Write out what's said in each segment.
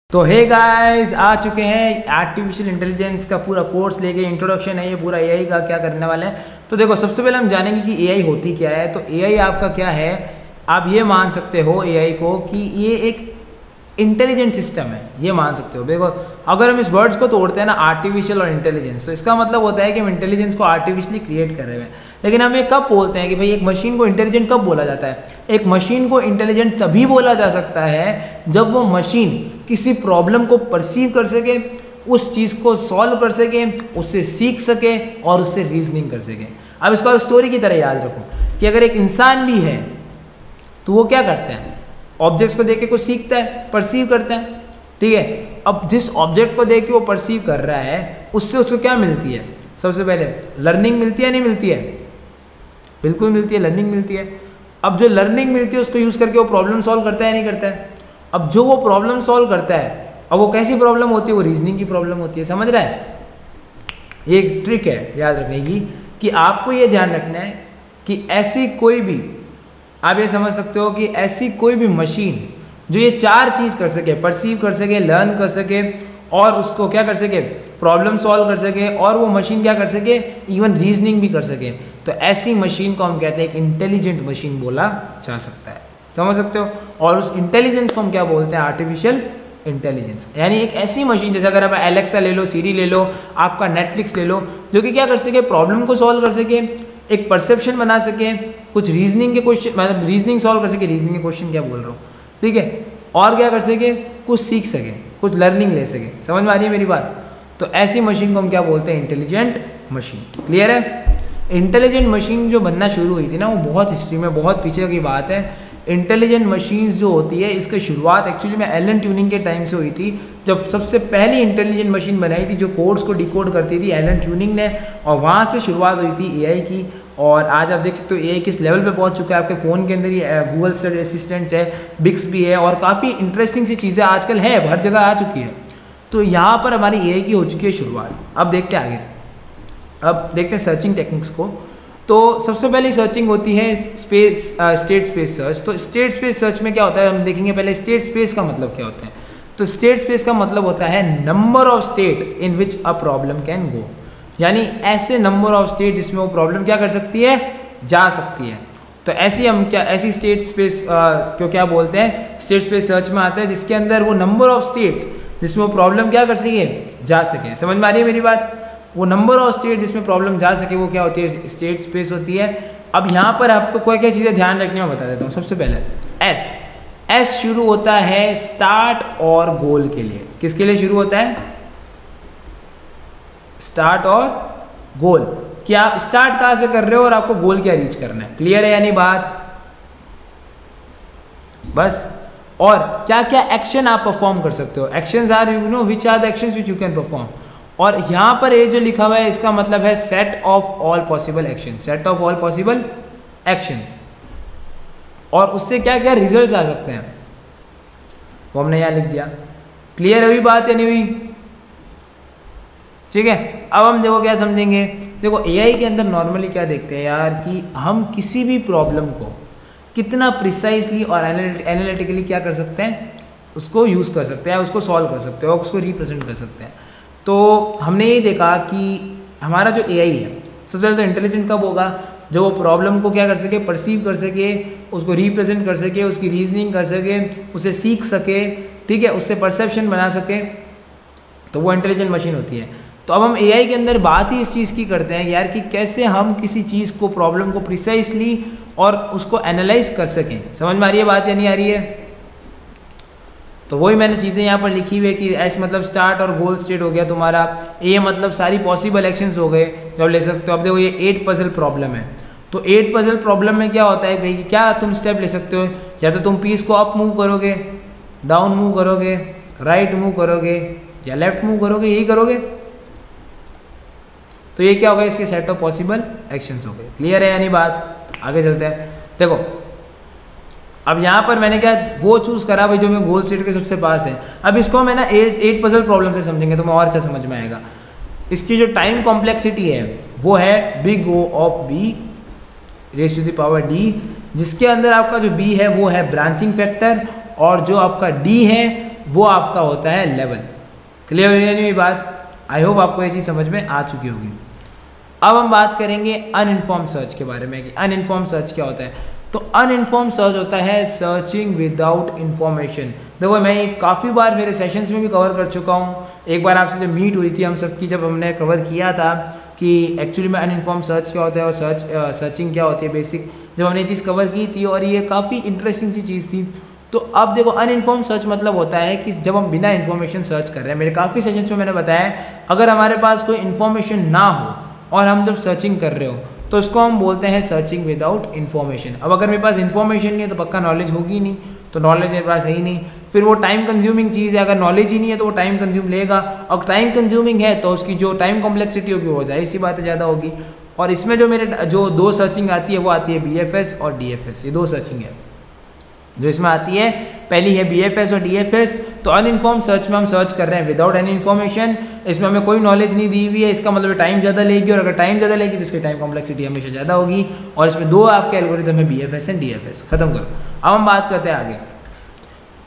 तो hey guys आ चुके हैं आर्टिफिशियल इंटेलिजेंस का पूरा कोर्स लेके। इंट्रोडक्शन है ये पूरा एआई का, क्या करने वाले हैं। तो देखो, सबसे पहले हम जानेंगे कि एआई होती क्या है। तो एआई आपका क्या है, आप ये मान सकते हो एआई को कि ये एक इंटेलिजेंट सिस्टम है, ये मान सकते हो। देखो, अगर हम इस वर्ड्स को तोड़ते हैं ना, आर्टिफिशियल और इंटेलिजेंस, तो इसका मतलब होता है कि हम इंटेलिजेंस को आर्टिफिशियली क्रिएट कर रहे हैं। लेकिन हम ये कब बोलते हैं कि भाई एक मशीन को इंटेलिजेंट कब बोला जाता है? एक मशीन को इंटेलिजेंट तभी बोला जा सकता है जब वो मशीन किसी प्रॉब्लम को परसीव कर सके, उस चीज़ को सॉल्व कर सके, उससे सीख सके और उससे रीजनिंग कर सके। अब इसको स्टोरी की तरह याद रखो कि अगर एक इंसान भी है तो वो क्या करता है, ऑब्जेक्ट्स को देख के कुछ सीखता है, परसीव करता है, ठीक है। अब जिस ऑब्जेक्ट को देख के वो परसीव कर रहा है, उससे उसको क्या मिलती है? सबसे पहले लर्निंग मिलती है, नहीं मिलती है? बिल्कुल मिलती है, लर्निंग मिलती है। अब जो लर्निंग मिलती है उसको यूज़ करके वो प्रॉब्लम सॉल्व करता है, नहीं करता है? अब जो वो प्रॉब्लम सॉल्व करता है, अब वो कैसी प्रॉब्लम होती है? वो रीजनिंग की प्रॉब्लम होती है। समझ रहा है? ये एक ट्रिक है याद रखने की कि आपको ये ध्यान रखना है कि ऐसी कोई भी, आप ये समझ सकते हो कि ऐसी कोई भी मशीन जो ये चार चीज़ कर सके, परसीव कर सके, लर्न कर सके और उसको क्या कर सके, प्रॉब्लम सॉल्व कर सके, और वो मशीन क्या कर सके, इवन रीजनिंग भी कर सके, तो ऐसी मशीन को हम कहते हैं एक इंटेलिजेंट मशीन बोला जा सकता है। समझ सकते हो? और उस इंटेलिजेंस को हम क्या बोलते हैं? Artificial intelligence. यानी एक ऐसी मशीन, जैसे अगर आप एलेक्सा ले लो, सीरी ले लो, आपका नेटफ्लिक्स ले लो, जो कि क्या कर सके, प्रॉब्लम को सॉल्व कर सके, एक परसेप्शन बना सके, कुछ रीजनिंग के क्वेश्चन, मतलब रीजनिंग सॉल्व कर सके, रीजनिंग के क्वेश्चन क्या बोल रहा हूँ, ठीक है, और क्या कर सके, कुछ सीख सके, कुछ लर्निंग ले सके। समझ में आ रही है मेरी बात? तो ऐसी मशीन को हम क्या बोलते हैं? Intelligent machine. क्लियर है? इंटेलिजेंट मशीन जो बनना शुरू हुई थी ना, वो बहुत हिस्ट्री में, बहुत पीछे की बात है। इंटेलिजेंट मशीन्स जो होती है, इसकी शुरुआत एक्चुअली में एलन ट्यूरिंग के टाइम से हुई थी, जब सबसे पहली इंटेलिजेंट मशीन बनाई थी जो कोड्स को डिकोड करती थी, एलन ट्यूरिंग ने, और वहाँ से शुरुआत हुई थी एआई की। और आज आप देख सकते हो एआई किस लेवल पे पहुँच चुका है। आपके फ़ोन के अंदर ही गूगल सर्च असिस्टेंट्स है, बिक्स भी है, और काफ़ी इंटरेस्टिंग सी चीज़ें आजकल है, हर जगह आ चुकी है। तो यहाँ पर हमारी एआई की हो चुकी है शुरुआत। अब देखते हैं आगे, अब देखते हैं सर्चिंग टेक्निक्स को। तो सबसे पहले सर्चिंग होती है स्टेट स्पेस सर्च। तो स्टेट स्पेस सर्च में क्या होता है, हम देखेंगे पहले स्टेट स्पेस का मतलब क्या होता है। तो स्टेट स्पेस का मतलब होता है number of state in which a problem can go, यानी ऐसे नंबर ऑफ स्टेट जिसमें वो प्रॉब्लम क्या कर सकती है, जा सकती है। तो ऐसी हम क्या, ऐसी स्टेट स्पेस को क्या बोलते हैं? स्टेट स्पेस सर्च में आता है जिसके अंदर वो नंबर ऑफ स्टेट्स जिसमें वो प्रॉब्लम क्या कर सके, जा सके। समझ में आ रही है मेरी बात? वो नंबर ऑफ स्टेट जिसमें प्रॉब्लम जा सके वो क्या होती है? स्टेट स्पेस होती है। अब यहाँ पर आपको कोई क्या चीज़ें ध्यान रखने में बता देता हूँ। सबसे पहले एस शुरू होता है स्टार्ट और गोल के लिए। किसके लिए शुरू होता है? स्टार्ट और गोल, कि आप स्टार्ट कहाँ से कर रहे हो और आपको गोल क्या रीच करना है। क्लियर है यानी बात? बस। और क्या क्या एक्शन आप परफॉर्म कर सकते हो? Actions are, you know, which are the actions which you can perform. और यहाँ पर ये जो लिखा हुआ है इसका मतलब है set of all possible action, set of all possible actions, और उससे क्या क्या रिजल्ट्स आ सकते हैं वो हमने यहाँ लिख दिया। क्लियर है? हुई बात या नहीं हुई? ठीक है। अब हम देखो क्या समझेंगे। देखो, एआई के अंदर नॉर्मली क्या देखते हैं यार, कि हम किसी भी प्रॉब्लम को कितना प्रिसाइसली और एनालिटिकली क्या कर सकते हैं, उसको यूज़ कर सकते हैं, उसको सॉल्व कर सकते हैं और उसको रिप्रेजेंट कर सकते हैं। तो हमने ये देखा कि हमारा जो एआई है, सबसे पहले तो इंटेलिजेंट कब होगा? जो वो प्रॉब्लम को क्या कर सके, परसीव कर सके, उसको रिप्रेजेंट कर सके, उसकी रीजनिंग कर सके, उसे सीख सके, ठीक है, उससे परसेप्शन बना सके, तो वो इंटेलिजेंट मशीन होती है। तो अब हम एआई के अंदर बात ही इस चीज़ की करते हैं यार, कि कैसे हम किसी चीज़ को, प्रॉब्लम को प्रिसाइसली और उसको एनालाइज कर सकें। समझ में आ रही है बात या नहीं आ रही है? तो वही मैंने चीज़ें यहाँ पर लिखी हुई है कि एस मतलब स्टार्ट और गोल स्टेट हो गया तुम्हारा, ए मतलब सारी पॉसिबल एक्शंस हो गए जो आप ले सकते हो। अब देखो, ये 8 पजल प्रॉब्लम है, तो 8 पजल प्रॉब्लम में क्या होता है भाई, क्या तुम स्टेप ले सकते हो? या तो तुम पीस को अप मूव करोगे, डाउन मूव करोगे, राइट मूव करोगे, या लेफ्ट मूव करोगे, यही करोगे। तो ये क्या होगा? इसके सेट ऑफ पॉसिबल एक्शंस हो गए। क्लियर है यानी बात? आगे चलते हैं। देखो, अब यहाँ पर मैंने क्या वो चूज़ करा भाई जो मैं गोल स्टेट के सबसे पास है। अब इसको मैं ना 8 पजल प्रॉब्लम से समझेंगे तो मैं और अच्छा समझ में आएगा। इसकी जो टाइम कॉम्प्लेक्सिटी है वो है big O of B raise to the power D, जिसके अंदर आपका जो B है वो है ब्रांचिंग फैक्टर, और जो आपका D है वो आपका होता है लेवल। क्लियर है नहीं बात? आई होप आपको ये चीज़ समझ में आ चुकी होगी। अब हम बात करेंगे अनइन्फॉर्म्ड सर्च के बारे में कि अनइन्फॉर्म्ड सर्च क्या होता है। तो अनइन्फॉर्म्ड सर्च होता है सर्चिंग विदाउट इन्फॉर्मेशन। देखो मैं ये काफ़ी बार मेरे सेशंस में भी कवर कर चुका हूँ। एक बार आपसे जब मीट हुई थी हम सबकी, जब हमने कवर किया था कि एक्चुअली में अनइन्फॉर्म्ड सर्च क्या होता है और सर्चिंग क्या होती है बेसिक, जब हमने ये चीज़ कवर की थी और ये काफ़ी इंटरेस्टिंग सी चीज़ थी। तो अब देखो अनइन्फॉर्म्ड सर्च मतलब होता है कि जब हम बिना इन्फॉर्मेशन सर्च कर रहे हैं। मेरे काफ़ी सेशंस में मैंने बताया अगर हमारे पास कोई इन्फॉर्मेशन ना हो और हम जब सर्चिंग कर रहे हो तो उसको हम बोलते हैं सर्चिंग विदाउट इन्फॉर्मेशन। अब अगर मेरे पास इन्फॉर्मेशन नहीं है तो पक्का नॉलेज होगी नहीं, तो नॉलेज मेरे पास है ही नहीं, फिर वो टाइम कंज्यूमिंग चीज़ है। अगर नॉलेज ही नहीं है तो वो टाइम कंज्यूम लेगा, और टाइम कंज्यूमिंग है तो उसकी जो टाइम कॉम्प्लेक्सिटी होगी वो जाहिर सी बात है ज़्यादा होगी। और इसमें जो मेरे जो दो सर्चिंग आती है वो आती है BFS और DFS। ये दो सर्चिंग है जो इसमें आती है, पहली है BFS और DFS। तो अनइन्फॉर्म्ड सर्च में हम सर्च कर रहे हैं विदाउट एनी इन्फॉर्मेशन, इसमें हमें कोई नॉलेज नहीं दी हुई है, इसका मतलब टाइम ज़्यादा लेगी, और अगर टाइम ज़्यादा लेगी तो इसकी टाइम कॉम्प्लेक्सिटी हमेशा ज़्यादा होगी। और इसमें दो आपके एल्गोरिथम है BFS एंड DFS। खत्म करो। अब हम बात करते हैं आगे।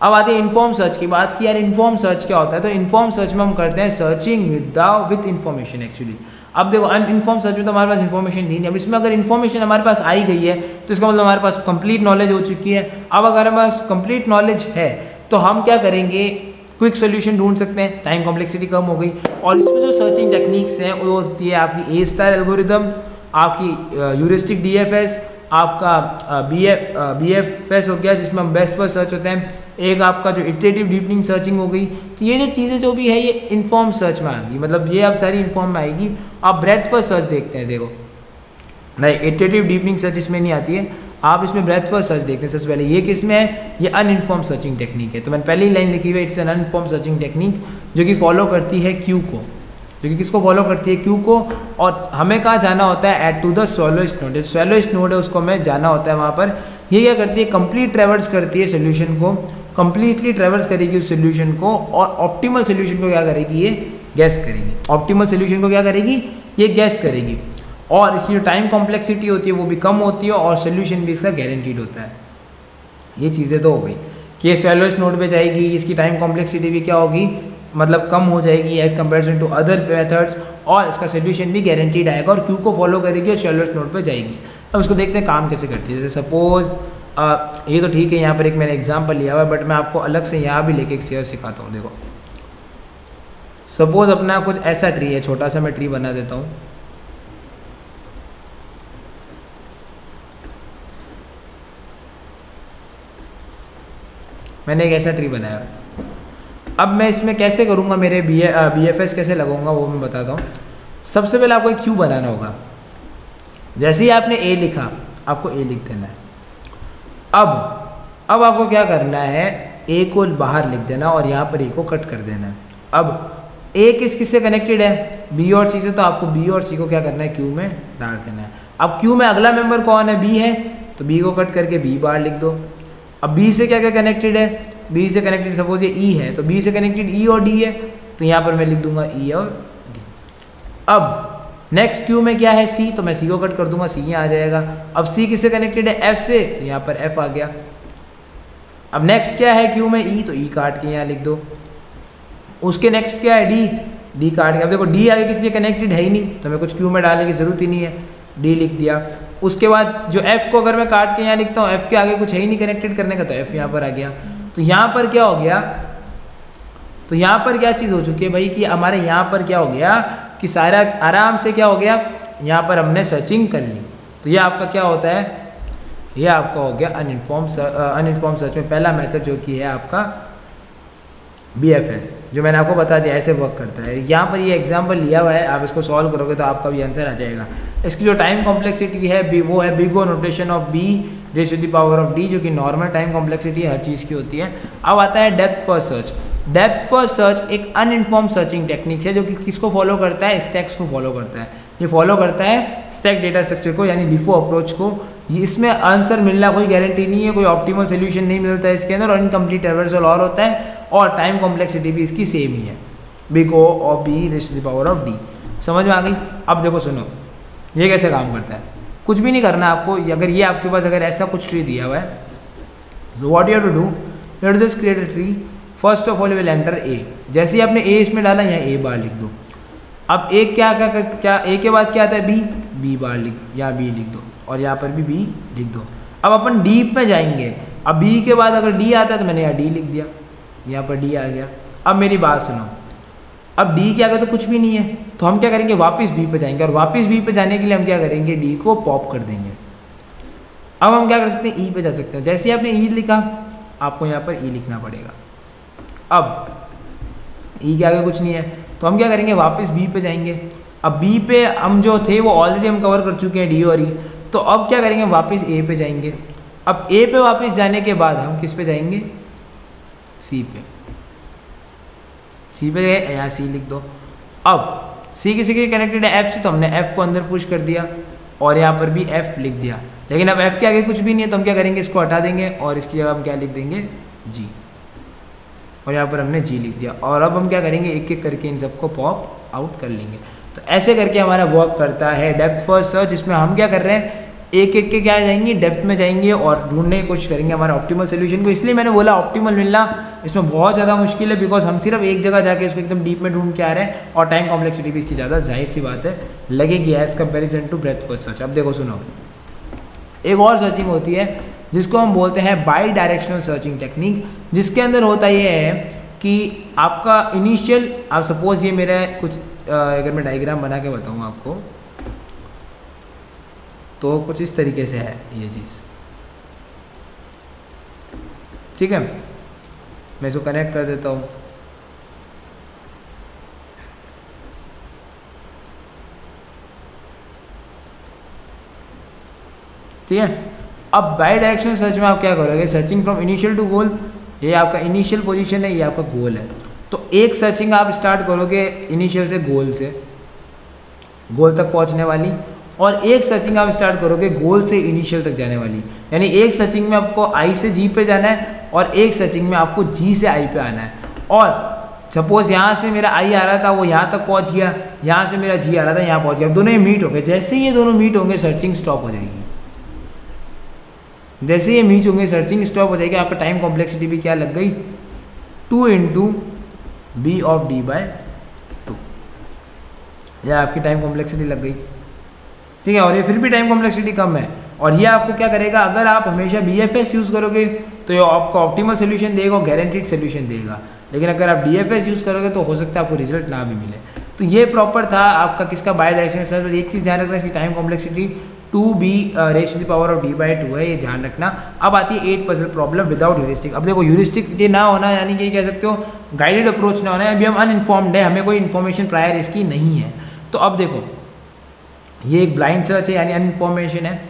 अब आते हैं इन्फॉर्म सर्च की बात की। यार इन्फॉर्म सर्च क्या होता है? तो इन्फॉर्म सर्च में हम करते हैं सर्चिंग विद इन्फॉर्मेशन एक्चुअली। अब देखो अनइन्फॉर्म सर्च में तो हमारे पास इन्फॉर्मेशन नहीं है। अब इसमें अगर इन्फॉर्मेशन हमारे पास आई गई है तो इसका मतलब हमारे पास कंप्लीट नॉलेज हो चुकी है। अब अगर हमारे पास कंप्लीट नॉलेज है तो हम क्या करेंगे, क्विक सोल्यूशन ढूंढ सकते हैं, टाइम कॉम्प्लेक्सिटी कम हो गई। और इसमें जो सर्चिंग टेक्निक्स हैं वो होती है आपकी A* एल्गोरिथम, आपकी ह्यूरिस्टिक DFS, आपका BFS हो गया जिसमें हम बेस्ट फर्स्ट सर्च होते हैं, एक आपका जो इटरेटिव डीपनिंग सर्चिंग हो गई। तो ये जो चीज़ें जो भी है ये इन्फॉर्म सर्च में आएगी, मतलब ये अब सारी इन्फॉर्म में आएगी। आप ब्रेथ फर्स्ट सर्च देखते हैं, देखो नहीं इटरेटिव डीपनिंग सर्च इसमें नहीं आती है, आप इसमें ब्रेथ फर्स्ट सर्च देखते हैं सबसे पहले। ये किस में है? ये अनइन्फॉर्म सर्चिंग टेक्निक है। तो मैंने पहली लाइन लिखी हुई है, इट्स एन अनइन्फॉर्म सर्चिंग टेक्निक जो कि फॉलो करती है क्यू को, जो कि किसको फॉलो करती है? क्यू को। और हमें कहाँ जाना होता है? At to the shallowest node. Shallowest node है उसको हमें जाना होता है वहाँ पर। ये क्या करती है? कंप्लीट ट्रेवर्स करती है सोल्यूशन को, कंप्लीटली ट्रेवर्स करेगी उस सोल्यूशन को, और ऑप्टिमल सोल्यूशन को क्या करेगी? ये गैस करेगी। ऑप्टिमल सोल्यूशन को क्या करेगी? ये गैस करेगी। और इसकी जो टाइम कॉम्प्लेक्सिटी होती है वो भी कम होती है, और सोल्यूशन भी इसका गारंटीड होता है। ये चीज़ें तो हो गई कि ये सोलोइस्ट नोड पे जाएगी, इसकी टाइम कॉम्प्लेक्सिटी भी क्या होगी? मतलब कम हो जाएगी as comparison to other methods, और इसका सोल्यूशन भी गारंटीड आएगा, और क्यू को फॉलो करेगी और सोलोइस्ट नोड पे जाएगी। अब इसको देखते हैं काम कैसे करती है। जैसे सपोज ये तो ठीक है, यहाँ पर एक मैंने एग्जाम्पल लिया हुआ है, बट मैं आपको अलग से यहाँ भी लेके एक शेयर सिखाता हूँ। देखो सपोज अपना कुछ ऐसा ट्री है, छोटा सा मैं ट्री बना देता हूँ। मैंने एक ऐसा ट्री बनाया। अब मैं इसमें कैसे करूँगा, मेरे BFS कैसे लगाऊंगा वो मैं बताता हूँ। सबसे पहले आपको एक क्यू बनाना होगा। जैसे ही आपने A लिखा, आपको A लिख देना है। अब आपको क्या करना है? A को बाहर लिख देना और यहाँ पर A को कट कर देना है। अब A किस से कनेक्टेड है? B और C से, तो आपको B और C को क्या करना है? क्यू में डाल देना है। अब क्यू में अगला मेंबर कौन है? B है, तो B को कट करके B बाहर लिख दो। अब B से क्या क्या कनेक्टेड है? B से कनेक्टेड सपोज ये E है, तो B से कनेक्टेड E और D है, तो यहाँ पर मैं लिख दूंगा E और D। अब नेक्स्ट क्यू में क्या है? C, तो मैं C को कट कर दूंगा, C यहाँ आ जाएगा। अब C किससे कनेक्टेड है? F से, तो यहाँ पर F आ गया। अब नेक्स्ट क्या है क्यू में? E, तो E काट के यहाँ लिख दो। उसके नेक्स्ट क्या है? D काट के। अब देखो D आगे किसी से कनेक्टेड है ही नहीं, तो हमें कुछ क्यू में डालने की जरूरत ही नहीं है, D लिख दिया। उसके बाद जो F को अगर मैं काट के यहाँ लिखता हूँ, F के आगे कुछ है ही नहीं कनेक्टेड करने का, तो F यहाँ पर आ गया। तो यहाँ पर क्या हो गया? तो यहाँ पर क्या चीज़ हो चुकी है भाई कि हमारे यहाँ पर क्या हो गया कि सारा आराम से क्या हो गया, यहाँ पर हमने सर्चिंग कर ली। तो ये आपका क्या होता है? ये आपका हो गया अनइन्फॉर्म सर्च में पहला मेथड जो कि है आपका BFS, जो मैंने आपको बता दिया ऐसे वर्क करता है। यहाँ पर ये एग्जांपल लिया हुआ है, आप इसको सॉल्व करोगे तो आपका भी आंसर आ जाएगा। इसकी जो टाइम कॉम्प्लेक्सिटी है वो है big O notation of B raise to the power of D, जो कि नॉर्मल टाइम कॉम्प्लेक्सिटी हर चीज़ की होती है। अब आता है depth first search. Depth first search एक अनइन्फॉर्म सर्चिंग टेक्निक है जो कि किसको फॉलो करता है? स्टैक्स को फॉलो करता है। ये फॉलो करता है स्टैक डेटा स्ट्रक्चर को, यानी LIFO अप्रोच को। इसमें आंसर मिलना कोई गारंटी नहीं है, कोई ऑप्टिमल सोल्यूशन नहीं मिलता है इसके अंदर, और इनकम्प्लीट ट्रैवर्सल और होता है, और टाइम कॉम्प्लेक्सिटी भी इसकी सेम ही है, big O of B raise to the power of D। समझ में आ गई? अब देखो सुनो, ये कैसे काम करता है। कुछ भी नहीं करना आपको। अगर ये आपके पास अगर ऐसा कुछ ट्री दिया हुआ है, so what you have to do, let us just create a tree first of all will enter A. जैसे ही आपने ए इसमें डाला, यहाँ ए बार लिख दो। अब ए क्या ए के बाद क्या आता है, बी, बी बार लिख, यहाँ बी लिख दो, और यहाँ पर भी बी लिख दो। अब अपन डी पे जाएंगे। अब बी के बाद अगर डी आता है तो मैंने यहाँ डी लिख दिया, यहाँ पर डी आ गया। अब मेरी बात सुनो, अब डी के आगे तो कुछ भी नहीं है, तो हम क्या करेंगे, वापस बी पे जाएंगे, और वापस बी पे जाने के लिए हम क्या करेंगे, डी को पॉप कर देंगे। अब हम क्या कर सकते हैं, ई पे जा सकते हैं। जैसे ही आपने ई लिखा, आपको यहाँ पर ई लिखना पड़ेगा। अब ई के आगे कुछ नहीं है, तो हम क्या करेंगे, वापस बी पे जाएंगे। अब बी पे हम जो थे वो ऑलरेडी हम कवर कर चुके हैं, डी और ई। तो अब क्या करेंगे, वापस ए पे जाएंगे। अब ए पे वापस जाने के बाद हम किस पे जाएंगे, सी पे। सी पे गए, यहाँ सी लिख दो। अब सी किसी के कनेक्टेड है एफ से, तो हमने एफ को अंदर पुश कर दिया, और यहाँ पर भी एफ लिख दिया। लेकिन अब एफ के आगे कुछ भी नहीं है, तो हम क्या करेंगे, इसको हटा देंगे, और इसकी जगह हम क्या लिख देंगे, जी। और यहाँ पर हमने जी लिख दिया। और अब हम क्या करेंगे, एक एक करके इन सबको पॉप आउट कर लेंगे। तो ऐसे करके हमारा वर्क करता है डेप्थ फर्स्ट सर्च। इसमें हम क्या कर रहे हैं, एक एक के क्या जाएंगे, डेप्थ में जाएंगे और ढूंढने की कोशिश करेंगे हमारा ऑप्टिमल सोल्यूशन को। इसलिए मैंने बोला ऑप्टिमल मिलना इसमें बहुत ज़्यादा मुश्किल है, बिकॉज हम सिर्फ एक जगह जाके इसको एकदम डीप में ढूंढ के आ रहे हैं, और टाइम कॉम्प्लेक्सिटी भी इसकी ज़्यादा जाहिर सी बात है लगेगी as comparison to breadth first search. अब देखो सुनो, एक और सर्चिंग होती है जिसको हम बोलते हैं बाई डायरेक्शनल सर्चिंग टेक्निक, जिसके अंदर होता ये है कि आपका इनिशियल, आप सपोज ये मेरा कुछ अगर मैं डायग्राम बना के बताऊँ आपको, तो कुछ इस तरीके से है ये चीज़, ठीक है। मैं इसको कनेक्ट कर देता हूँ। ठीक है। अब बाई डायरेक्शनल सर्च में आप क्या करोगे, सर्चिंग फ्रॉम इनिशियल टू गोल, ये आपका इनिशियल पोजीशन है, ये आपका गोल है। तो एक सर्चिंग आप स्टार्ट करोगे इनिशियल से गोल तक पहुंचने वाली, और एक सर्चिंग आप स्टार्ट करोगे गोल से इनिशियल तक जाने वाली। यानी एक सर्चिंग में आपको आई से जी पे जाना है, और एक सर्चिंग में आपको जी से आई पे आना है। और सपोज यहाँ से मेरा आई आ रहा था, वो यहाँ तक पहुँच गया, यहाँ से मेरा जी आ रहा था, यहाँ पहुँच गया, दोनों ये मीट हो गए। जैसे ही ये दोनों मीट होंगे, सर्चिंग स्टॉप हो जाएगी। जैसे ये मीट होंगे, सर्चिंग स्टॉप हो जाएगी। आपका टाइम कॉम्प्लेक्सिटी भी क्या लग गई, 2 × b ऑफ d/2, यह आपकी टाइम कॉम्प्लेक्सिटी लग गई। ठीक है। और ये फिर भी टाइम कॉम्प्लेक्सिटी कम है, और ये आपको क्या करेगा, अगर आप हमेशा BFS यूज़ करोगे तो ये आपको ऑप्टिमल सोल्यूशन देगा, गारंटीड सोल्यूशन देगा। लेकिन अगर आप DFS यूज़ करोगे तो हो सकता है आपको रिजल्ट ना भी मिले। तो ये प्रॉपर था आपका किसका, बाई डायरेक्शनल सर्च। एक चीज़ ध्यान रखना, इसकी टाइम कॉम्प्लेक्सिटी 2b⁻² है, ये ध्यान रखना। अब आती है 8 पजल प्रॉब्लम विदाउट ह्यूरिस्टिक। अब देखो ह्यूरिस्टिक ये ना होना, यानी कि कह सकते हो गाइडेड अप्रोच ना होना है। अभी हम अनइन्फॉर्म्ड है, हमें कोई इन्फॉर्मेशन प्रायर इसकी नहीं है। तो अब देखो, ये एक ब्लाइंड सर्च है, यानी अनइन्फॉर्मेशन है।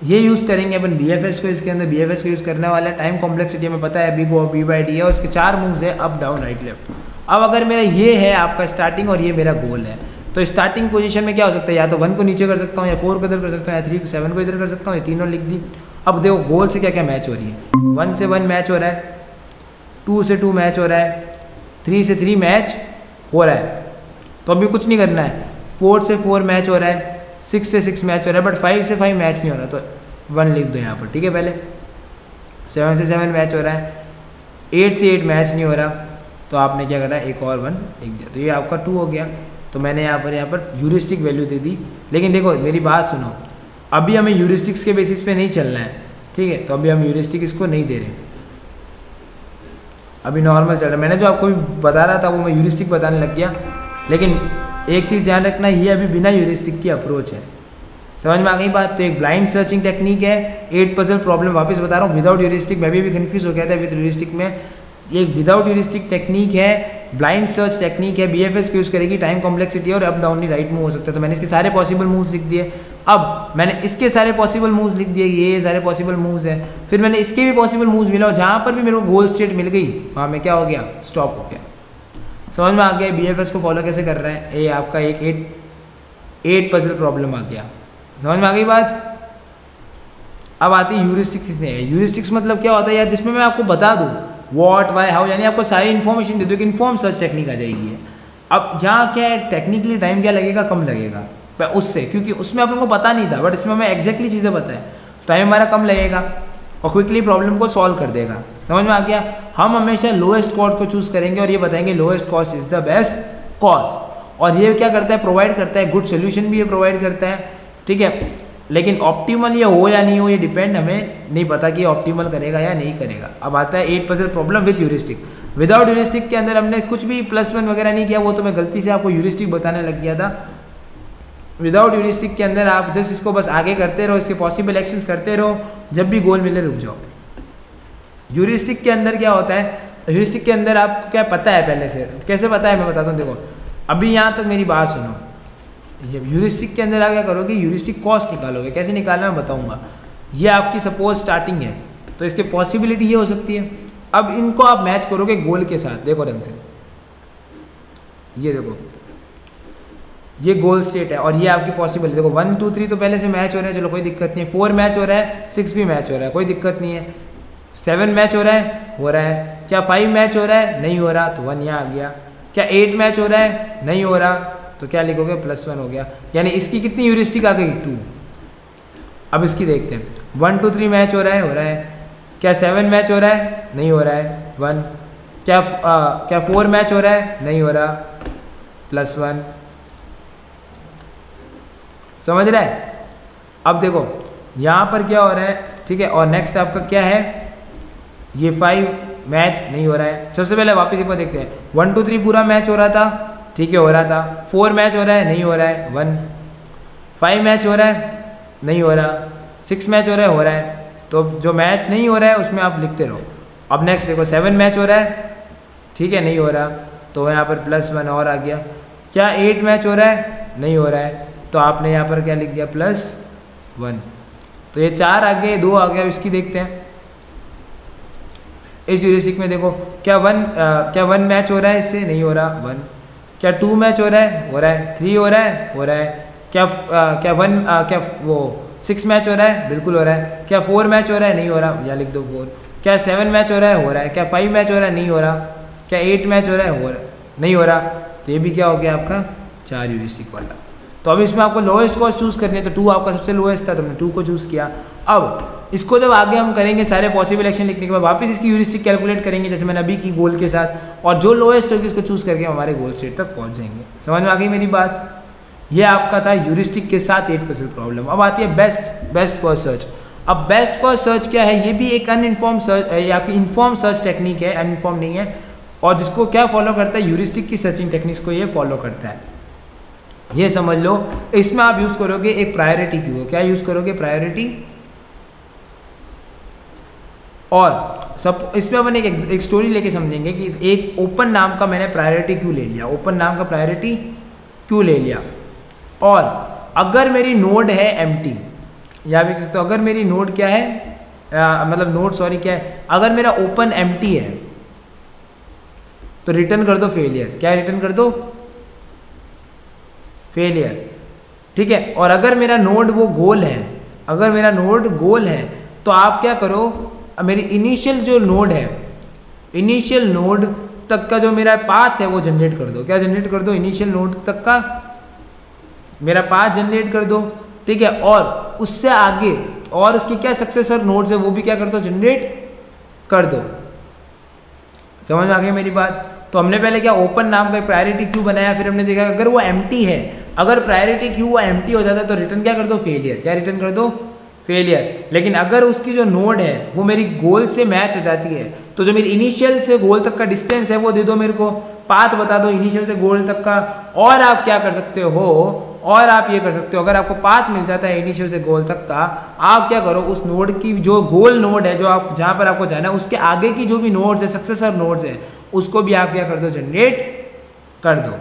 ये यूज़ करेंगे अपन BFS को, इसके अंदर BFS को यूज़ करने वाला है। टाइम कॉम्प्लेक्सिटी हमें पता है big of b/d है, और इसके 4 मूव्स है, अप डाउन राइट लेफ्ट। अब अगर मेरा ये है आपका स्टार्टिंग, और ये मेरा गोल है, तो स्टार्टिंग पोजीशन में क्या हो सकता है, या तो 1 को नीचे कर सकता हूँ, या 4 को इधर कर सकता हूँ, या 3 7 को इधर कर सकता हूँ, ये तीनों लिख दी। अब देखो गोल से क्या क्या मैच हो रही है, 1 से 1 मैच हो रहा है, 2 से 2 मैच हो रहा है, 3 से 3 मैच हो रहा है, तो अभी कुछ नहीं करना है। 4 से 4 मैच हो रहा है, 6 से 6 मैच हो रहा है, बट 5 से 5 मैच नहीं हो रहा, तो 1 लिख दो यहाँ पर। ठीक है। पहले 7 से 7 मैच हो रहा है, 8 से 8 मैच नहीं हो रहा, तो आपने क्या करना है, एक और 1 लिख दिया, तो ये आपका 2 हो गया। तो मैंने यहाँ पर ह्यूरिस्टिक वैल्यू दे दी। लेकिन देखो मेरी बात सुनो, अभी हमें ह्यूरिस्टिक्स के बेसिस पे नहीं चलना है, ठीक है। तो अभी हम ह्यूरिस्टिक इसको नहीं दे रहे, अभी नॉर्मल चल रहा है। मैंने जो आपको बता रहा था वो मैं ह्यूरिस्टिक बताने लग गया। लेकिन एक चीज़ ध्यान रखना, ये अभी बिना ह्यूरिस्टिक की अप्रोच है। समझ में आ गई बात। तो एक ब्लाइंड सर्चिंग टेक्निक है, 8 पजल प्रॉब्लम वापस बता रहा हूँ विदाउट ह्यूरिस्टिक। मैं भी कंफ्यूज हो गया था विद ह्यूरिस्टिक में। ये एक विदाउट ह्यूरिस्टिक टेक्निक है, ब्लाइंड सर्च टेक्निक है, BFS को यूज़ करेगी, टाइम कॉम्प्लेक्सिटी और अप डाउन राइट मूव हो सकता है। तो मैंने इसके सारे पॉसिबल मूव्स लिख दिए। अब मैंने इसके सारे पॉसिबल मूव्स लिख दिए, ये सारे पॉसिबल मूव्स हैं। फिर मैंने इसके भी पॉसिबल मूव्स मिला, और जहाँ पर भी मेरे को गोल स्टेट मिल गई वहाँ में क्या हो गया, स्टॉप हो गया। समझ में आ गया BFS को फॉलो कैसे कर रहा है। ये आपका एक 8 पजल प्रॉब्लम आ गया। समझ में आ गई बात। अब आती है ह्यूरिस्टिक्स से। ह्यूरिस्टिक्स मतलब क्या होता है यार, जिसमें मैं आपको बता दूँ व्हाट वाई हाउ, यानी आपको सारी इन्फॉर्मेशन दे दो कि इन्फॉर्म सर्च टेक्निक आ जाएगी। अब यहाँ क्या है, टेक्निकली टाइम क्या लगेगा, कम लगेगा उससे, क्योंकि उसमें अपन को पता नहीं था, बट इसमें हमें एग्जैक्टली चीज़ें पता है, टाइम हमारा कम लगेगा। और क्विकली प्रॉब्लम को सॉल्व कर देगा। समझ में आ गया? हम हमेशा लोएस्ट कॉस्ट को चूज करेंगे और ये बताएंगे lowest cost is the best cost. और ये क्या करता है, प्रोवाइड करता है गुड सोल्यूशन भी ये प्रोवाइड करता है, ठीक है। लेकिन ऑप्टिमल ये हो या नहीं हो, ये डिपेंड हमें नहीं पता कि ऑप्टिमल करेगा या नहीं करेगा। अब आता है 8% problem with heuristic. Without heuristic के अंदर हमने कुछ भी +1 वगैरह नहीं किया, वो तो मैं गलती से आपको ह्यूरिस्टिक बताने लग गया था। विदाउट ह्यूरिस्टिक के अंदर आप जस्ट इसको बस आगे करते रहो, इसके पॉसिबल एक्शंस करते रहो, जब भी गोल मिले रुक जाओ। ह्यूरिस्टिक के अंदर क्या होता है, ह्यूरिस्टिक के अंदर आपको क्या पता है पहले से, कैसे पता है मैं बताता हूँ। देखो अभी यहाँ तक मेरी बात सुनो, ये ह्यूरिस्टिक के अंदर आप क्या करोगे, ह्यूरिस्टिक कॉस्ट निकालोगे। कैसे निकालना मैं बताऊँगा। ये आपकी सपोज स्टार्टिंग है, तो इसके पॉसिबिलिटी ये हो सकती है। अब इनको आप मैच करोगे गोल के साथ, देखो ढंग से, ये देखो ये गोल स्टेट है और ये आपकी पॉसिबल है। देखो 1 2 3 तो पहले से मैच हो रहे हैं, चलो कोई दिक्कत नहीं है। 4 मैच हो रहा है, 6 भी मैच हो रहा है, कोई दिक्कत नहीं है। 7 मैच हो रहा है, हो रहा है। क्या 5 मैच हो रहा है, नहीं हो रहा, तो 1 यहाँ आ गया। क्या 8 मैच हो रहा है, नहीं हो रहा, तो क्या लिखोगे, +1 हो गया। यानी इसकी कितनी ह्यूरिस्टिक आ गई, 2। अब इसकी देखते हैं। 1 2 3 मैच हो रहा है, हो रहा है। क्या 7 मैच हो रहा है, नहीं हो रहा है, 1। क्या 4 मैच हो रहा है, नहीं हो रहा, +1। समझ रहा है? अब देखो यहाँ पर क्या हो रहा है, ठीक है। और नेक्स्ट आपका क्या है, ये 5 मैच नहीं हो रहा है। सबसे पहले वापस एक बार देखते हैं। 1 2 3 पूरा मैच हो रहा था, ठीक है, हो रहा था। 4 मैच हो रहा है, नहीं हो रहा है, 1। 5 मैच हो रहा है, नहीं हो रहा। 6 मैच हो रहा है, हो रहा है। तो जो मैच नहीं हो रहा है उसमें आप लिखते रहो। अब नेक्स्ट देखो 7 मैच हो रहा है, ठीक है, नहीं हो रहा, तो यहाँ पर +1 और आ गया। क्या 8 मैच हो रहा है, नहीं हो रहा है, तो आपने यहाँ पर क्या लिख दिया, +1। तो ये 4 आ गए, 2 आ गया। इसकी देखते हैं इस ह्यूरिस्टिक में। देखो क्या 1 मैच हो रहा है, इससे नहीं हो रहा, 1। क्या 2 मैच हो रहा है, हो रहा है। 3 हो रहा है, हो रहा है। क्या 6 मैच हो रहा है, बिल्कुल हो रहा है। क्या 4 मैच हो रहा है, नहीं हो रहा, या लिख दो 4। क्या 7 मैच हो रहा है, हो रहा है। क्या 5 मैच हो रहा है, नहीं हो रहा। क्या 8 मैच हो रहा है, हो रहा नहीं हो रहा। तो ये भी क्या हो गया आपका 4 ह्यूरिस्टिक वाला। तो अब इसमें आपको लोएस्ट कॉस्ट चूज करनी है, तो 2 आपका सबसे लोएस्ट था, तो हमने 2 को चूज किया। अब इसको जब आगे हम करेंगे सारे पॉसिबल एक्शन लिखने के बाद वापस इसकी ह्यूरिस्टिक कैलकुलेट करेंगे, जैसे मैंने अभी की गोल के साथ, और जो लोएस्ट होगी उसको चूज करके हम हमारे गोल स्टेट तक पहुंच जाएंगे। समझ में आ गई मेरी बात? ये आपका था ह्यूरिस्टिक के साथ 8% प्रॉब्लम। अब आती है बेस्ट फर्स्ट सर्च। अब बेस्ट फर्स्ट सर्च क्या है, ये भी एक अनइन्फॉर्म सर्च या आपकी इन्फॉर्म सर्च टेक्निक है, अनइन्फॉर्म नहीं है। और जिसको क्या फॉलो करता है, ह्यूरिस्टिक की सर्चिंग टेक्निक्स को ये फॉलो करता है। ये समझ लो, इसमें आप यूज करोगे एक प्रायोरिटी क्यू। क्या यूज करोगे, प्रायोरिटी। और सब इसमें अपन एक स्टोरी लेके समझेंगे कि एक ओपन नाम का मैंने प्रायोरिटी क्यू ले लिया, ओपन नाम का प्रायोरिटी क्यू ले लिया। और अगर मेरी नोड है एम्प्टी, या भी तो अगर मेरी नोड क्या है, मतलब नोड सॉरी क्या है, अगर मेरा ओपन एम्प्टी है तो रिटर्न कर दो फेलियर। क्या रिटर्न कर दो, फेलियर, ठीक है। और अगर मेरा नोड वो गोल है, अगर मेरा नोड गोल है, तो आप क्या करो, मेरी इनिशियल जो नोड है, इनिशियल नोड तक का जो मेरा पाथ है वो जनरेट कर दो। क्या जनरेट कर दो, इनिशियल नोड तक का मेरा पाथ जनरेट कर दो, ठीक है। और उससे आगे और उसकी क्या सक्सेसर नोड्स है वो भी क्या कर दो, जनरेट कर दो। समझ में आ गई मेरी बात? तो हमने पहले क्या ओपन नाम का प्रायोरिटी क्यू बनाया, फिर हमने देखा अगर वो एम्प्टी है, अगर प्रायोरिटी क्यू वो एम्प्टी हो जाता है तो रिटर्न क्या कर दो, फेलियर। क्या रिटर्न कर दो, फेलियर। लेकिन अगर उसकी जो नोड है वो मेरी गोल से मैच हो जाती है, तो जो मेरी इनिशियल से गोल तक का डिस्टेंस है वो दे दो मेरे को, पाथ बता दो इनिशियल से गोल तक का। और आप क्या कर सकते हो, और आप ये कर सकते हो, अगर आपको पाथ मिल जाता है इनिशियल से गोल तक का, आप क्या करो, उस नोड की जो गोल नोड है, जो आप जहाँ पर आपको जाना है, उसके आगे की जो भी नोड्स है, सक्सेसर नोड्स है, उसको भी आप क्या कर दो, जनरेट कर दो।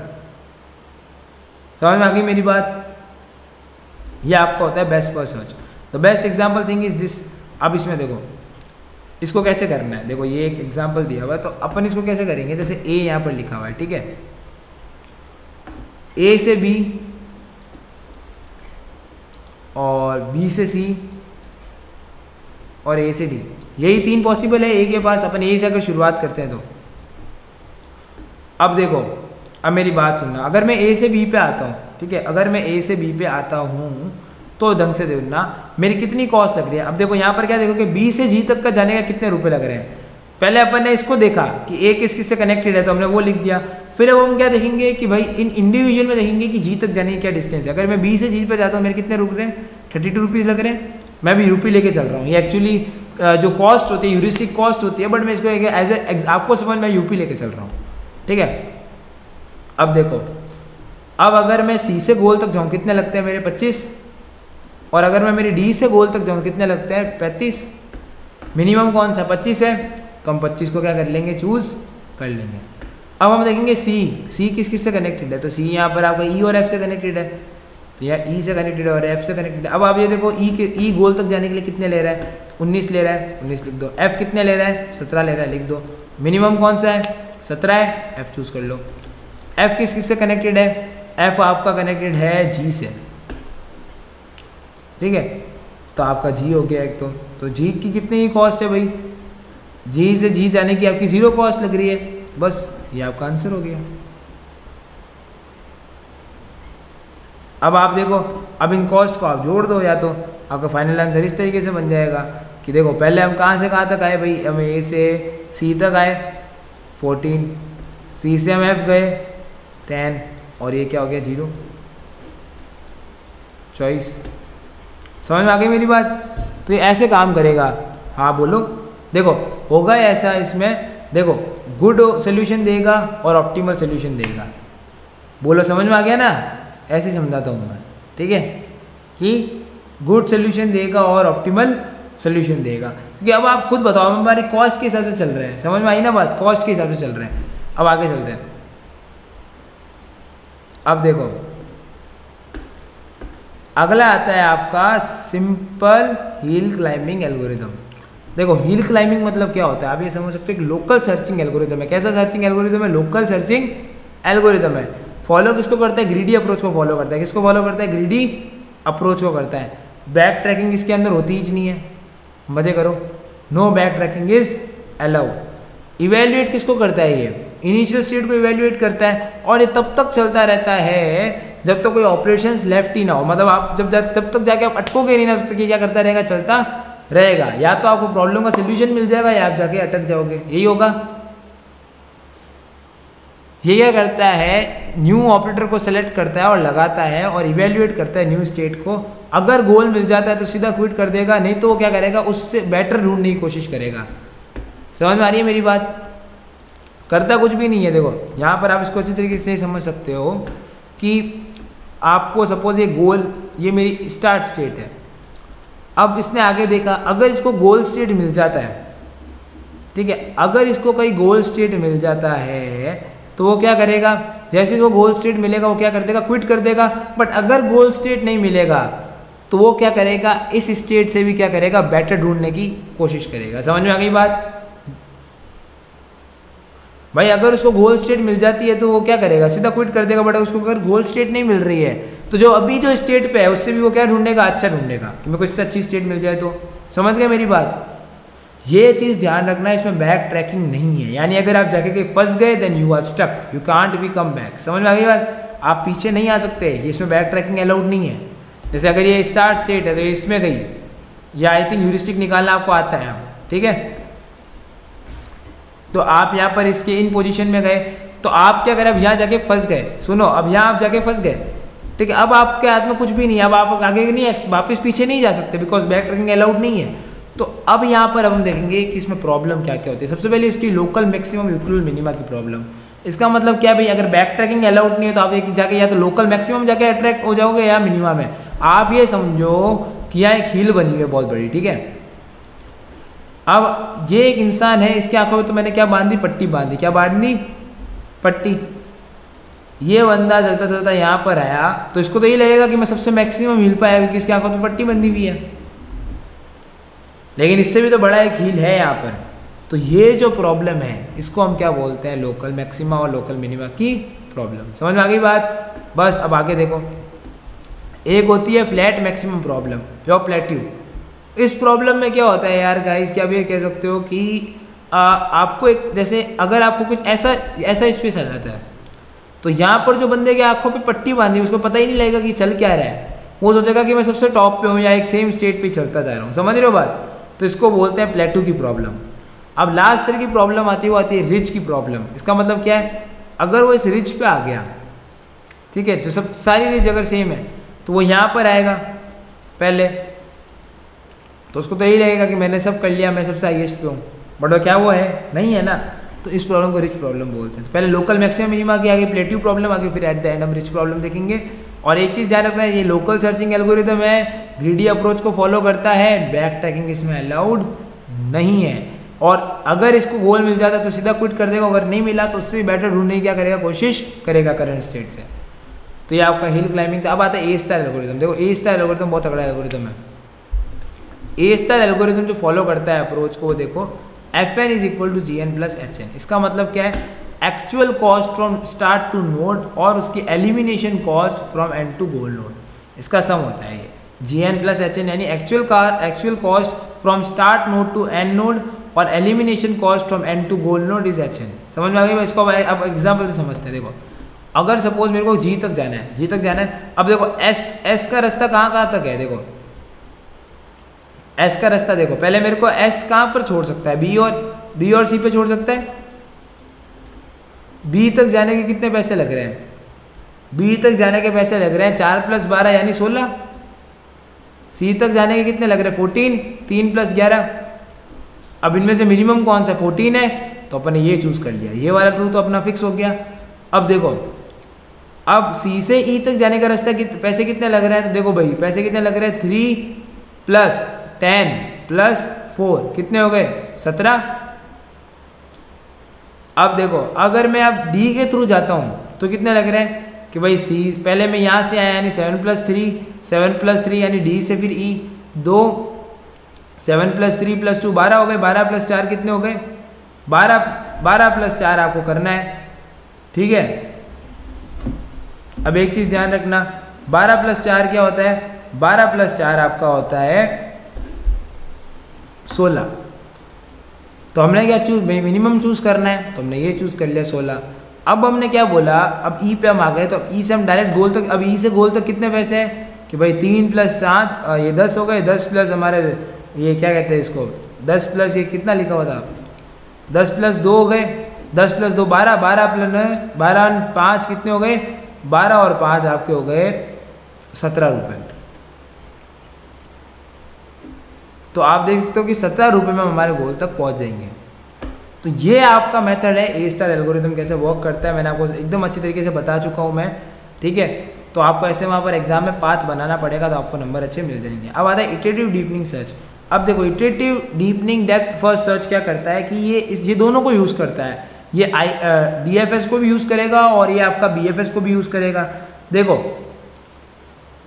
समझ में आ गई मेरी बात? ये आपका होता है best first search. The best example thing is this. अब इसमें देखो इसको कैसे करना है। देखो ये एक एग्जाम्पल दिया हुआ है, तो अपन इसको कैसे करेंगे, जैसे ए यहाँ पर लिखा हुआ है, ठीक है, ए से बी और बी से सी और ए से डी, यही 3 पॉसिबल है ए के पास। अपन ए से अगर शुरुआत करते हैं तो अब देखो, अब मेरी बात सुनना, अगर मैं ए से बी पे आता हूँ, ठीक है, अगर मैं ए से बी पे आता हूँ तो ढंग से देखना मेरी कितनी कॉस्ट लग रही है। अब देखो यहाँ पर क्या देखो कि बी से जी तक का जाने का कितने रुपए लग रहे हैं। पहले अपन ने इसको देखा कि ए किस किस से कनेक्टेड है तो हमने वो लिख दिया। फिर अब हम क्या देखेंगे कि भाई इन इंडिविजुअल में देखेंगे कि जी तक जाने की क्या डिस्टेंस है। अगर मैं बी से जी पर जाता हूँ मेरे कितने रुक रहे हैं, 32 रुपीज़ लग रहे हैं। मैं भी यूपी लेके चल रहा हूँ। ये एक्चुअली जो कॉस्ट होती है ह्यूरिस्टिक कॉस्ट होती है, बट मैं इसको एज ए आपको समझ में यूपी लेके चल रहा हूँ, ठीक है। अब देखो, अब अगर मैं सी से गोल तक जाऊँ कितने लगते हैं मेरे 25, और अगर मैं मेरी डी से गोल तक जाऊँ कितने लगते हैं 35। मिनिमम कौन सा 25 है, तो हम 25 को क्या कर लेंगे, चूज़ कर लेंगे। अब हम देखेंगे सी किस किस से कनेक्टेड है, तो सी यहाँ पर आपका ई और एफ से कनेक्टेड है, तो यहाँ ई से कनेक्टेड है और एफ से कनेक्टेड है। अब आप ये देखो ई गोल तक जाने के लिए कितने ले रहा है, 19 ले रहा है, 19 लिख दो। एफ कितने ले रहा है, 17 ले रहा है, लिख दो। मिनिमम कौन सा है, 17 है, एफ चूज़ कर लो। एफ किस किस से कनेक्टेड है, एफ आपका कनेक्टेड है जी से, ठीक है। तो आपका जी हो गया एक तो जी की कितनी ही कॉस्ट है भाई, जी से जी जाने की आपकी 0 कॉस्ट लग रही है। बस ये आपका आंसर हो गया। अब आप देखो, अब इन कॉस्ट को आप जोड़ दो, या तो आपका फाइनल आंसर इस तरीके से बन जाएगा कि देखो पहले हम कहाँ से कहाँ तक आए भाई, हम ए से सी तक आए 14, सी से हम एफ गए 10, और ये क्या हो गया 0 चॉइस। समझ में आ गई मेरी बात। तो ये ऐसे काम करेगा। हाँ बोलो, देखो होगा ऐसा इसमें, देखो गुड सोल्यूशन देगा और ऑप्टिमल सोल्यूशन देगा। बोलो समझ में आ गया ना, ऐसे समझाता हूँ मैं, ठीक है, कि गुड सोल्यूशन देगा और ऑप्टिमल सोल्यूशन देगा। क्योंकि अब आप खुद बताओ, हम हमारी कॉस्ट के हिसाब से चल रहे हैं, समझ में आई ना बात, कॉस्ट के हिसाब से चल रहे हैं। अब आगे चलते हैं। अब देखो अगला आता है आपका सिंपल हिल क्लाइंबिंग एल्गोरिथम। देखो हिल क्लाइंबिंग मतलब क्या होता है, आप ये समझ सकते हो कि लोकल सर्चिंग एल्गोरिथम है। कैसा सर्चिंग एल्गोरिथम है, लोकल सर्चिंग एल्गोरिथम है। फॉलो किसको करता है, ग्रीडी अप्रोच को फॉलो करता है। किसको फॉलो करता है, ग्रीडी अप्रोच को करता है। बैक ट्रैकिंग इसके अंदर होती ही नहीं है, मजे करो, no backtracking is allowed. Evaluate किसको करता है, ये इनिशियल स्टेट को इवेल्युएट करता है, और ये तब तक चलता रहता है जब तक कोई ऑपरेशंस लेफ्ट ही ना हो। मतलब आप जब तक जाके आप अटकोगे नहीं ना, तब तक ये क्या करता रहेगा, चलता रहेगा। या तो आपको प्रॉब्लम का सोल्यूशन मिल जाएगा या आप जाके अटक जाओगे, यही होगा। ये क्या करता है, न्यू ऑपरेटर को सेलेक्ट करता है और लगाता है और इवेल्युएट करता है न्यू स्टेट को। अगर गोल मिल जाता है तो सीधा क्विट कर देगा, नहीं तो वो क्या करेगा, उससे बेटर ढूंढने की कोशिश करेगा। समझ में आ रही है मेरी बात। करता कुछ भी नहीं है। देखो यहाँ पर आप इसको अच्छी तरीके से समझ सकते हो कि आपको सपोज ये गोल, ये मेरी स्टार्ट स्टेट है। अब इसने आगे देखा, अगर इसको गोल स्टेट मिल जाता है, ठीक है, अगर इसको कोई गोल स्टेट मिल जाता है तो वो क्या करेगा, जैसे इसको गोल स्टेट मिलेगा वो क्या कर देगा, क्विट कर देगा। बट अगर गोल स्टेट नहीं मिलेगा तो वो क्या करेगा, इस स्टेट से भी क्या करेगा, बेटर ढूंढने की कोशिश करेगा। समझ में आ गई बात भाई। अगर उसको गोल स्टेट मिल जाती है तो वो क्या करेगा, सीधा क्विट कर देगा। बट उसको अगर गोल स्टेट नहीं मिल रही है तो जो अभी जो स्टेट पे है उससे भी वो क्या ढूंढेगा, अच्छा ढूंढेगा कि मेरे को इससे अच्छी स्टेट मिल जाए। तो समझ गए मेरी बात। ये चीज़ ध्यान रखना, इसमें बैक ट्रैकिंग नहीं है। यानी अगर आप जाके कहीं फंस गए then you are stuck, you can't be come back. समझ में आ गई बात। आप पीछे नहीं आ सकते, इसमें बैक ट्रैकिंग अलाउड नहीं है। जैसे अगर ये स्टार्ट स्टेट है तो इसमें गई, या आई थिंक ह्यूरिस्टिक निकालना आपको आता है, ठीक है। तो आप यहाँ पर इसके इन पोजीशन में गए तो आप क्या करें, अब यहाँ जाके फंस गए। सुनो, अब यहाँ आप जाके फंस गए, ठीक है। अब आपके हाथ में कुछ भी नहीं है, अब आप आगे नहीं, वापस पीछे नहीं जा सकते बिकॉज बैक ट्रैकिंग अलाउड नहीं है। तो अब यहाँ पर हम देखेंगे कि इसमें प्रॉब्लम क्या क्या होती है। सबसे पहले इसकी लोकल मैक्सिमम इक्वल मिनिमा की प्रॉब्लम। इसका मतलब क्या भाई, अगर बैक ट्रैकिंग अलाउड नहीं है तो आप एक जाके या तो लोकल मैक्सिमम जाके अट्रैक्ट हो जाओगे या मिनिमा में। आप ये समझो कि यहाँ एक हिल बनी हुई है बहुत बड़ी, ठीक है। अब ये एक इंसान है, इसके आंखों में तो मैंने क्या बांधी, पट्टी बांधी। क्या बांधी, पट्टी। ये बंदा चलता चलता यहाँ पर आया तो इसको तो ये लगेगा कि मैं सबसे मैक्सिमम हिल पाया क्योंकि इसके आंखों में पट्टी बंधी हुई है। लेकिन इससे भी तो बड़ा एक हिल है यहाँ पर। तो ये जो प्रॉब्लम है इसको हम क्या बोलते हैं, लोकल मैक्सिमा और लोकल मिनिमा की प्रॉब्लम। समझ में आ गई बात। बस अब आगे देखो, एक होती है फ्लैट मैक्सिमम प्रॉब्लम या प्लेट्यू। इस प्रॉब्लम में क्या होता है यार गाइस, क्या आप ये कह सकते हो कि आपको एक, जैसे अगर आपको कुछ ऐसा स्पेस आ जाता है तो यहाँ पर जो बंदे के आंखों पे पट्टी बांधी उसको पता ही नहीं लगेगा कि चल क्या रहा है। वो सोचेगा कि मैं सबसे टॉप पे हूँ या एक सेम स्टेट पे चलता जा रहा हूँ। समझ रहे हो बात? तो इसको बोलते हैं प्लेटू की प्रॉब्लम। अब लास्ट तरह की प्रॉब्लम आती है, वो आती है रिच की प्रॉब्लम। इसका मतलब क्या है, अगर वो इस रिच पे आ गया, ठीक है, जो सब सारी रिच अगर सेम है तो वो यहाँ पर आएगा पहले, तो उसको तो यही लगेगा कि मैंने सब कर लिया, मैं सबसे हाईएस्ट पे हूँ, बट वो क्या वो है? नहीं है ना। तो इस प्रॉब्लम को रिच प्रॉब्लम बोलते हैं। पहले लोकल मैक्सिमम मिनिमा की आगे प्लेट्यू प्रॉब्लम आगे, फिर एट द एंड हम रिच प्रॉब्लम देखेंगे। और एक चीज़ ध्यान रखना है, ये लोकल सर्चिंग एल्गोरिथम है, ग्रीडी अप्रोच को फॉलो करता है, बैक ट्रैकिंग इसमें अलाउड नहीं है। और अगर इसको गोल मिल जाता है तो सीधा क्विट कर देगा, अगर नहीं मिला तो उससे भी बेटर ढूंढने की क्या करेगा, कोशिश करेगा करंट स्टेट से। तो ये आपका हिल क्लाइंबिंग था। अब आता है ए स्टार एल्गोरिथम। देखो ए स्टार एल्गोरिथम बहुत तगड़ा एल्गोरिथम है। ए स्टार एल्गोरिथम जो फॉलो करता है अप्रोच को, देखो Fn is equal to Gn plus Hn। इसका मतलब क्या है, actual cost from start to node और उसकी elimination cost from end to goal node, इसका सम होता है ये Gn प्लस Hn, यानी actual cost from start node to end node और elimination cost from end to goal node is Hn। समझ में आ गई? इसको अब एग्जाम्पल से समझते हैं। देखो अगर सपोज मेरे को जी तक जाना है, जी तक जाना है, अब देखो एस का रास्ता कहाँ तक है, देखो एस का रास्ता देखो, पहले मेरे को एस कहाँ पर छोड़ सकता है, बी और सी पे छोड़ सकता है। बी तक जाने के कितने पैसे लग रहे हैं, बी तक जाने के पैसे लग रहे हैं 4 + 12 यानी 16। सी तक जाने के कितने लग रहे हैं 14, 3 + 11। अब इनमें से मिनिमम कौन सा 14 है, तो अपन ने ये चूज कर लिया, ये वाला ट्रू तो अपना फिक्स हो गया। अब देखो अब सी से ई तक जाने का रास्ता पैसे कितने लग रहे हैं, तो देखो भाई पैसे कितने लग रहे हैं 3 + 10 + 4 कितने हो गए 17। अब देखो अगर मैं अब डी के थ्रू जाता हूँ तो कितने लग रहे हैं कि भाई सी, पहले मैं यहाँ से आया यानी 7 + 3 यानी डी से फिर ई 2, 7 + 3 + 2 12 हो गए, 12 + 4 कितने हो गए 12 + 4 आपको करना है, ठीक है। अब एक चीज़ ध्यान रखना, 12 + 4 क्या होता है, 12 + 4 आपका होता है 16। तो हमने क्या चूज, मिनिमम चूज करना है, तो हमने ये चूज कर लिया 16। अब हमने क्या बोला, अब ई पे हम आ गए, तो अब ई से हम डायरेक्ट गोल तक, अब ई से गोल तक कितने पैसे हैं कि भाई 3 + 7 ये 10 हो गए, 10 प्लस हमारे ये क्या कहते हैं इसको, 10 प्लस ये कितना लिखा हुआ था 10 + 2 हो गए, 10 + 2 12, 12 + 9 12 5 कितने हो गए 12 और 5 आपके हो गए 17 रुपये। तो आप देख सकते हो कि 17 रुपये में हमारे गोल तक पहुंच जाएंगे। तो ये आपका मेथड है ए स्टार एल्गोरिथम कैसे वर्क करता है, मैंने आपको एकदम अच्छी तरीके से बता चुका हूँ मैं, ठीक है। तो आपको ऐसे वहाँ पर एग्जाम में पाथ बनाना पड़ेगा, तो आपको नंबर अच्छे मिल जाएंगे। अब आता है इटरेटिव डीपनिंग सर्च। अब देखो iterative deepening depth first search क्या करता है कि ये दोनों को यूज़ करता है, ये DFS को भी यूज़ करेगा और ये आपका BFS को भी यूज़ करेगा। देखो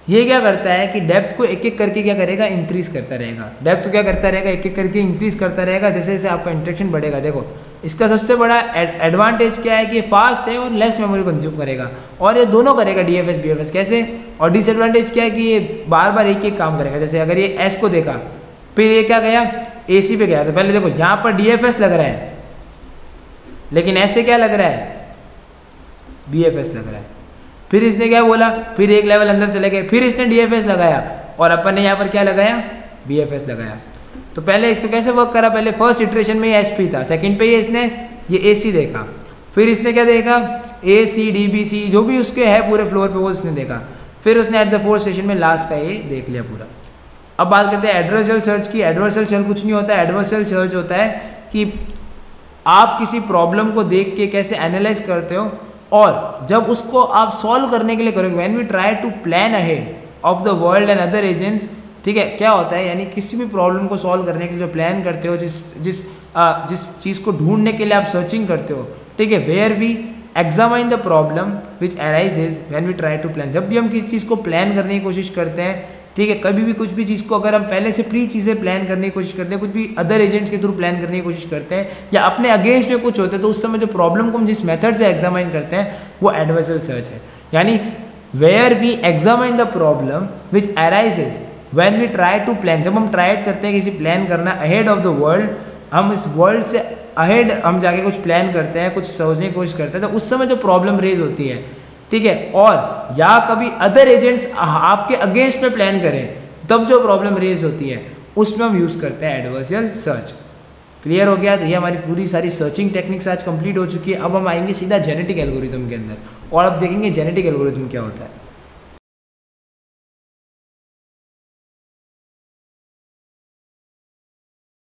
ये क्या करता है कि डेप्थ को एक एक करके क्या करेगा, इंक्रीज करता रहेगा। डेप्थ को क्या करता रहेगा, एक एक करके इंक्रीज करता रहेगा जैसे जैसे आपका इंटरेक्शन बढ़ेगा। देखो इसका सबसे बड़ा एडवांटेज क्या है कि ये फास्ट है और लेस मेमोरी कंज्यूम करेगा, और ये दोनों करेगा DFS BFS कैसे। और डिसएडवांटेज क्या है कि ये बार बार एक एक काम करेगा। जैसे अगर ये S को देखा, फिर ये क्या गया AC पे गया, तो पहले देखो यहाँ पर DFS लग रहा है, लेकिन ऐसे क्या लग रहा है BFS लग रहा है। फिर इसने क्या बोला, फिर एक लेवल अंदर चले गए, फिर इसने DFS लगाया और अपन ने यहाँ पर क्या लगाया BFS लगाया। तो पहले इसको कैसे वर्क करा, पहले फर्स्ट इटरेशन में ये SP था, सेकंड पे इसने ये AC देखा, फिर इसने क्या देखा ACDBC जो भी उसके है पूरे फ्लोर पे वो इसने देखा, फिर उसने एट द फोर्थ स्टेशन में लास्ट का ये देख लिया पूरा। अब बात करते हैं एडवर्सल सर्च की। एडवर्सल सर्च कुछ नहीं होता है, एडवर्सल सर्च होता है कि आप किसी प्रॉब्लम को देख के कैसे एनालाइज करते हो और जब उसको आप सॉल्व करने के लिए करोगे, when we try to plan ahead of the world and other agents, ठीक है। क्या होता है, यानी किसी भी प्रॉब्लम को सॉल्व करने के लिए जो प्लान करते हो, जिस चीज़ को ढूंढने के लिए आप सर्चिंग करते हो, ठीक है, where we examine the problem which arises when we try to plan. जब भी हम किसी चीज़ को प्लान करने की कोशिश करते हैं, ठीक है, कभी भी कुछ भी चीज़ को अगर हम पहले से प्री चीज़ें प्लान करने की कोशिश करते हैं, कुछ भी अदर एजेंट्स के थ्रू प्लान करने की कोशिश करते हैं या अपने अगेंस्ट में कुछ होता है, तो उस समय जो प्रॉब्लम को हम जिस मेथड से एग्जामाइन करते हैं वो एडवर्सल सर्च है। यानी where we examine the problem which arises when we try to plan. जब हम ट्राई करते हैं किसी प्लान करना अहेड ऑफ द वर्ल्ड, हम इस वर्ल्ड से अहेड हम जाके कुछ प्लान करते हैं, कुछ सोचने की कोशिश करते हैं, तो उस समय जो प्रॉब्लम रेज होती है, ठीक है, और या कभी अदर एजेंट्स आपके अगेंस्ट में प्लान करें, तब जो प्रॉब्लम रेज होती है उसमें हम यूज़ करते हैं एडवर्सियल सर्च। क्लियर हो गया? तो ये हमारी पूरी सारी सर्चिंग टेक्निक्स आज कंप्लीट हो चुकी है। अब हम आएंगे सीधा जेनेटिक एल्गोरिथम के अंदर और अब देखेंगे जेनेटिक एल्गोरिथम क्या होता है।